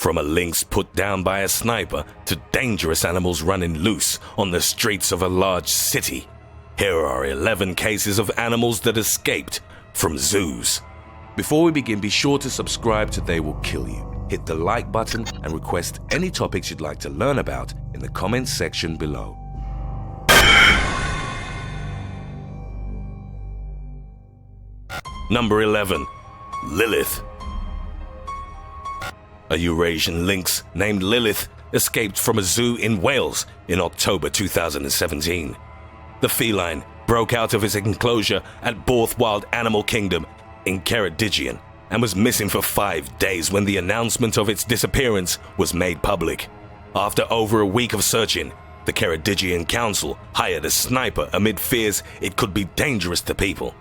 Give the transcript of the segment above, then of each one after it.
From a lynx put down by a sniper to dangerous animals running loose on the streets of a large city, here are 11 cases of animals that escaped from zoos. Before we begin, be sure to subscribe to They Will Kill You. Hit the like button and request any topics you'd like to learn about in the comments section below. Number 11. Lillith. A Eurasian lynx named Lillith escaped from a zoo in Wales in October 2017. The feline broke out of its enclosure at Borth Wild Animal Kingdom in Ceredigion and was missing for 5 days when the announcement of its disappearance was made public. After over a week of searching, the Ceredigion Council hired a sniper amid fears it could be dangerous to people.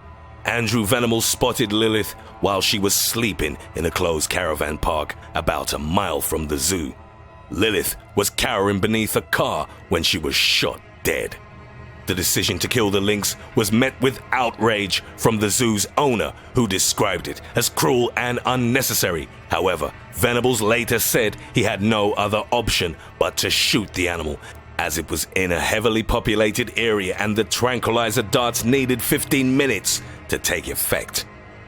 Andrew Venables spotted Lillith while she was sleeping in a closed caravan park about a mile from the zoo. Lillith was cowering beneath a car when she was shot dead. The decision to kill the lynx was met with outrage from the zoo's owner, who described it as cruel and unnecessary. However, Venables later said he had no other option but to shoot the animal, as it was in a heavily populated area and the tranquilizer darts needed 15 minutes to take effect.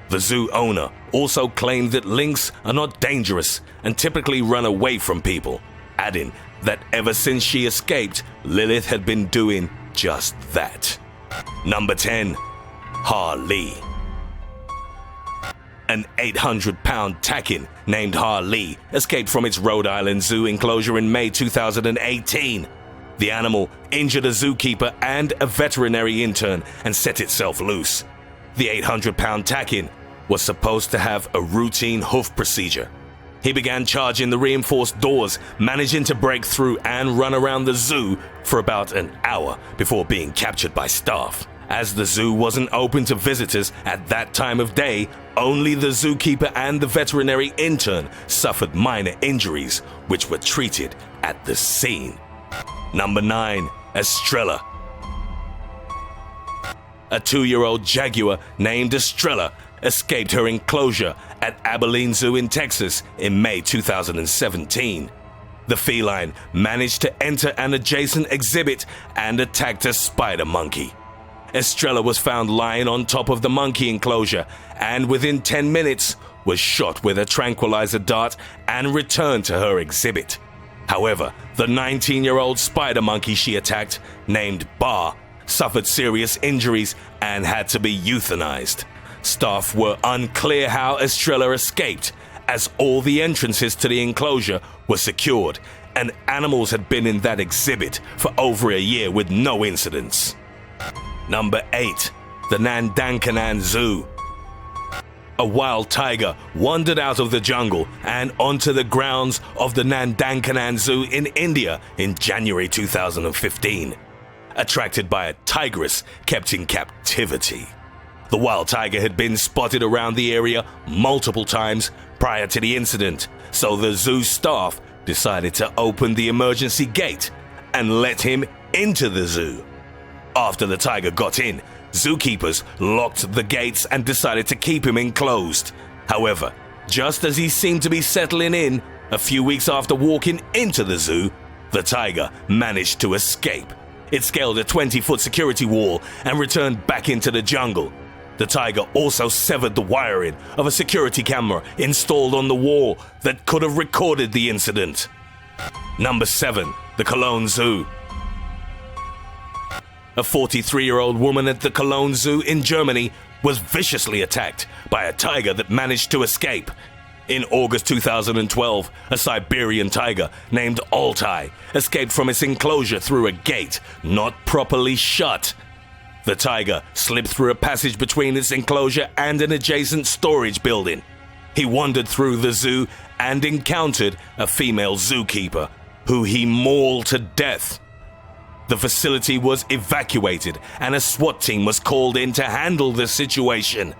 The zoo owner also claimed that lynx are not dangerous and typically run away from people, adding that ever since she escaped, Lillith had been doing just that. Number 10. Har-Lee. An 800-pound takin named Har-Lee escaped from its Rhode Island zoo enclosure in May 2018. The animal injured a zookeeper and a veterinary intern and set itself loose. The 800-pound takin was supposed to have a routine hoof procedure. He began charging the reinforced doors, managing to break through and run around the zoo for about an hour before being captured by staff. As the zoo wasn't open to visitors at that time of day, only the zookeeper and the veterinary intern suffered minor injuries, which were treated at the scene. Number 9. ESTRELLA. A 2-year-old jaguar named ESTRELLA escaped her enclosure at Abilene Zoo in Texas in May 2017. The feline managed to enter an adjacent exhibit and attacked a spider monkey. ESTRELLA was found lying on top of the monkey enclosure and within 10 minutes was shot with a tranquilizer dart and returned to her exhibit. However, the 19-year-old spider monkey she attacked, named Bar, suffered serious injuries and had to be euthanized. Staff were unclear how ESTRELLA escaped, as all the entrances to the enclosure were secured and animals had been in that exhibit for over a year with no incidents. Number 8. The Nandankanan Zoo. A wild tiger wandered out of the jungle and onto the grounds of the Nandankanan Zoo in India in January 2015, attracted by a tigress kept in captivity. The wild tiger had been spotted around the area multiple times prior to the incident, so the zoo staff decided to open the emergency gate and let him into the zoo. After the tiger got in, zookeepers locked the gates and decided to keep him enclosed. However, just as he seemed to be settling in, a few weeks after walking into the zoo, the tiger managed to escape. It scaled a 20-foot security wall and returned back into the jungle. The tiger also severed the wiring of a security camera installed on the wall that could have recorded the incident. Number 7. The Cologne Zoo. A 43-year-old woman at the Cologne Zoo in Germany was viciously attacked by a tiger that managed to escape. In August 2012, a Siberian tiger named Altai escaped from its enclosure through a gate not properly shut. The tiger slipped through a passage between its enclosure and an adjacent storage building. He wandered through the zoo and encountered a female zookeeper, who he mauled to death. The facility was evacuated and a SWAT team was called in to handle the situation.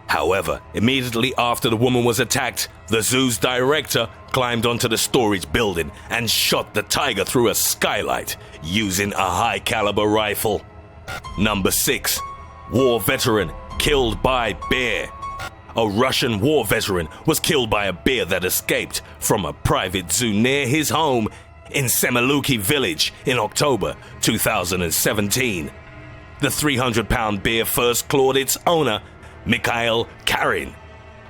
However, immediately after the woman was attacked, the zoo's director climbed onto the storage building and shot the tiger through a skylight using a high-caliber rifle. Number 6. War veteran killed by bear. a Russian war veteran was killed by a bear that escaped from a private zoo near his home in Semeluki village in October 2017. The 300-pound bear first clawed its owner, Mikhail Karin.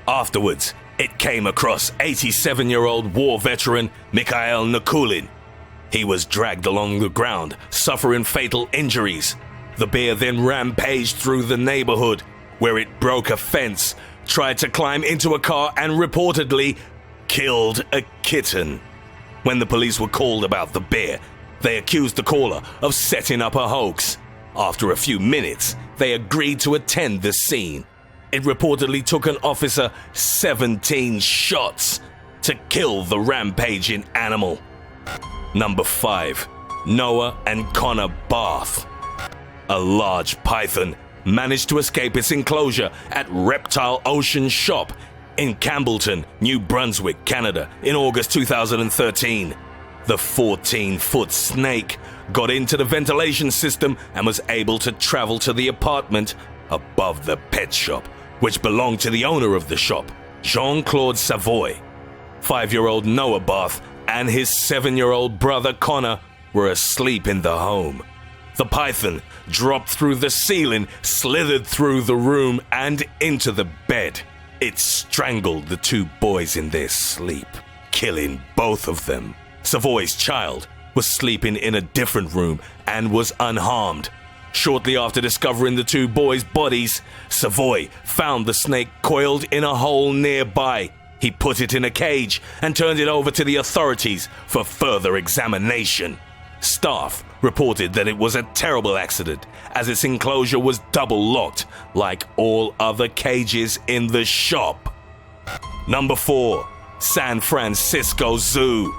Afterwards, it came across 87-year-old war veteran Mikhail Nikulin. He was dragged along the ground, suffering fatal injuries. The bear then rampaged through the neighborhood, where it broke a fence, tried to climb into a car, and reportedly killed a kitten. When the police were called about the bear, they accused the caller of setting up a hoax. After a few minutes, they agreed to attend the scene. It reportedly took an officer 17 shots to kill the rampaging animal. Number 5. Noah and Connor Barth. A large python managed to escape its enclosure at Reptile Ocean Shop in Campbellton, New Brunswick, Canada in August 2013. The 14-foot snake got into the ventilation system and was able to travel to the apartment above the pet shop, which belonged to the owner of the shop, Jean-Claude Savoy. 5-year-old Noah Barth and his 7-year-old brother Connor were asleep in the home. The python dropped through the ceiling, slithered through the room, and into the bed. It strangled the two boys in their sleep, killing both of them. Savoy's child was sleeping in a different room and was unharmed. Shortly after discovering the two boys' bodies, Savoy found the snake coiled in a hole nearby. He put it in a cage and turned it over to the authorities for further examination. Staff reported that it was a terrible accident, as its enclosure was double-locked, like all other cages in the shop. Number 4. San Francisco Zoo.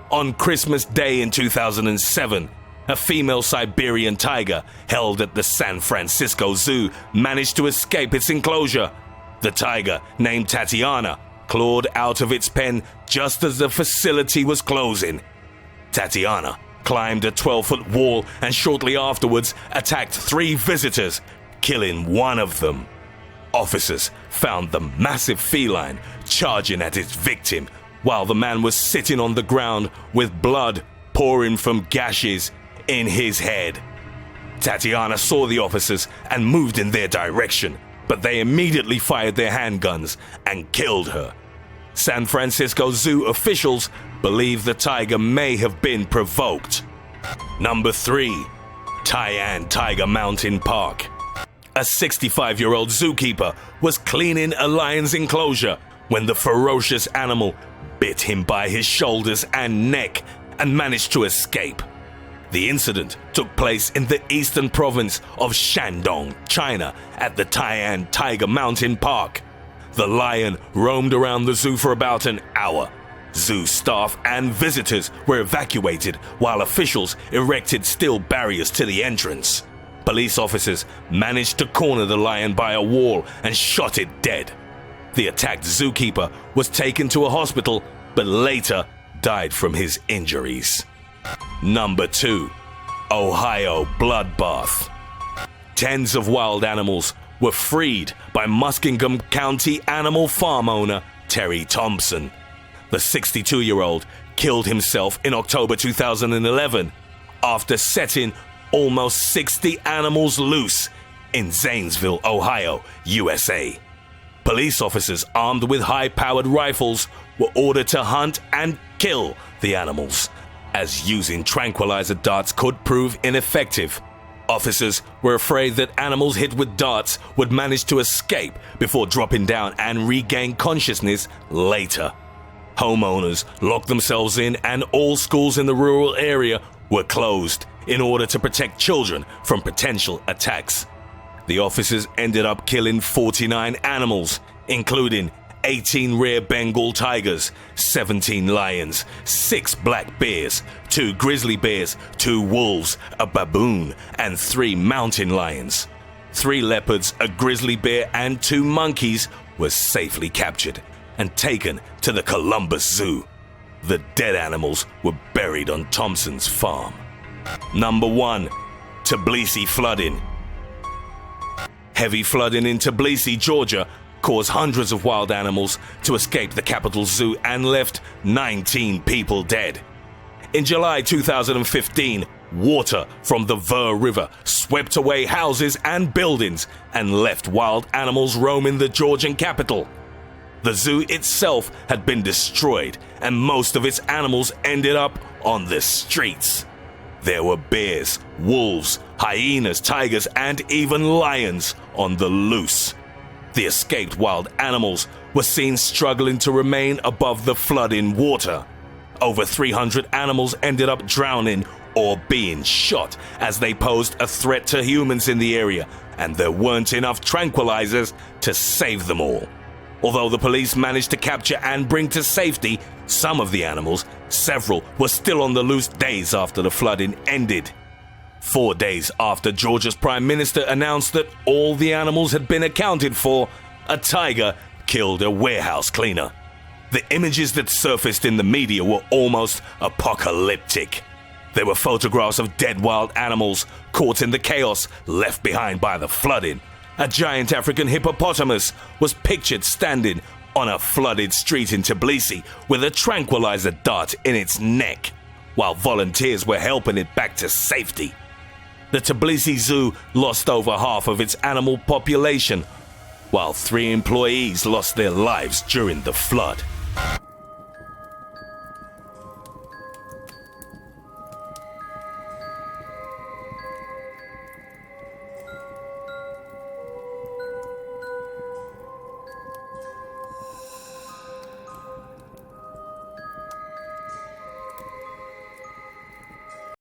On Christmas Day in 2007, a female Siberian tiger held at the San Francisco Zoo managed to escape its enclosure. The tiger, named Tatiana, clawed out of its pen just as the facility was closing. Tatiana climbed a 12-foot wall and shortly afterwards attacked 3 visitors, killing one of them. Officers found the massive feline charging at its victim while the man was sitting on the ground with blood pouring from gashes in his head. Tatiana saw the officers and moved in their direction, but they immediately fired their handguns and killed her. San Francisco Zoo officials believe the tiger may have been provoked. Number 3. TAIAN Tiger Mountain Park. A 65-year-old zookeeper was cleaning a lion's enclosure when the ferocious animal bit him by his shoulders and neck and managed to escape. The incident took place in the eastern province of Shandong, China, at the TAIAN Tiger Mountain Park. The lion roamed around the zoo for about an hour. Zoo staff and visitors were evacuated while officials erected steel barriers to the entrance. Police officers managed to corner the lion by a wall and shot it dead. The attacked zookeeper was taken to a hospital, but later died from his injuries. Number 2. Ohio Bloodbath. Tens of wild animals were freed by Muskingum County animal farm owner Terry Thompson. The 62-year-old killed himself in October 2011 after setting almost 60 animals loose in Zanesville, Ohio, USA. Police officers armed with high-powered rifles were ordered to hunt and kill the animals, as using tranquilizer darts could prove ineffective. Officers were afraid that animals hit with darts would manage to escape before dropping down and regain consciousness later. Homeowners locked themselves in and all schools in the rural area were closed in order to protect children from potential attacks. The officers ended up killing 49 animals, including 18 rare Bengal tigers, 17 lions, 6 black bears, 2 grizzly bears, 2 wolves, a baboon, and 3 mountain lions. 3 leopards, a grizzly bear, and 2 monkeys were safely captured and taken to the Columbus Zoo. The dead animals were buried on Thompson's farm. Number 1. Tbilisi flooding. Heavy flooding in Tbilisi, Georgia, caused hundreds of wild animals to escape the capital zoo and left 19 people dead. In July 2015, water from the Ver River swept away houses and buildings and left wild animals roaming the Georgian capital. The zoo itself had been destroyed, and most of its animals ended up on the streets. There were bears, wolves, hyenas, tigers, and even lions on the loose. The escaped wild animals were seen struggling to remain above the flooding water. Over 300 animals ended up drowning or being shot as they posed a threat to humans in the area, and there weren't enough tranquilizers to save them all. Although the police managed to capture and bring to safety some of the animals, several were still on the loose days after the flooding ended. 4 days after Georgia's Prime Minister announced that all the animals had been accounted for, a tiger killed a warehouse cleaner. The images that surfaced in the media were almost apocalyptic. There were photographs of dead wild animals caught in the chaos left behind by the flooding. A giant African hippopotamus was pictured standing on a flooded street in Tbilisi with a tranquilizer dart in its neck, while volunteers were helping it back to safety. The Tbilisi Zoo lost over half of its animal population, while 3 employees lost their lives during the flood.